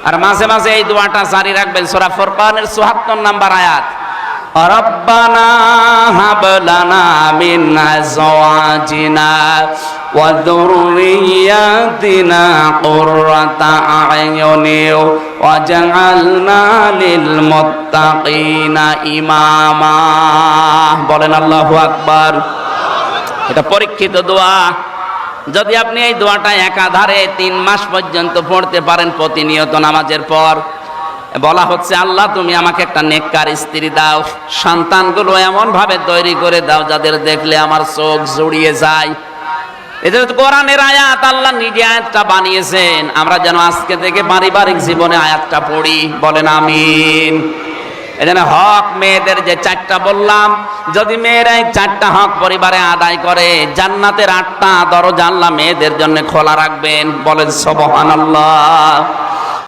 আর মাঝে মাঝে এই দোয়াটা জারি রাখবেন। সূরা ফুরকানের ৭৪ নম্বর আয়াত, রব্বানা হাব লানা মিন আজওয়াজিনা ওয়া যুররিয়াতিনা কুররাতা আ'য়ুনি ওয়াজআলনা লিল মুত্তাকিনা ইমামা। বলেন আল্লাহু আকবার। এটা পরীক্ষিত দোয়া। যদি আপনি এই দোয়াটা একাধারে ৩ মাস পর্যন্ত পড়তে পারেন প্রতিনিয়ত নামাজের পর, বলা হচ্ছে আল্লাহ তুমি আমাকে একটা নেককার স্ত্রী দাও, সন্তানগুলো এমন ভাবে তৈরি করে দাও যাদের দেখলে আমার চোখ জুড়িয়ে যায়। এটা তো কোরআনের আয়াত, আল্লাহ নিজে আয়াতটা বানিয়েছেন, আমরা যেন আজকে থেকে পারিবারিক জীবনে আয়াতটা পড়ি। বলেন আমিন। এজন্য হক মেয়েদের যে 4টা বললাম, যদি মেয়েরা এই 4টা হক পরিবারে আদায় করে, জান্নাতের 8টা দরজা আল্লাহ মেয়েদের জন্য খোলা রাখবেন। বলেন সুবহানাল্লাহ।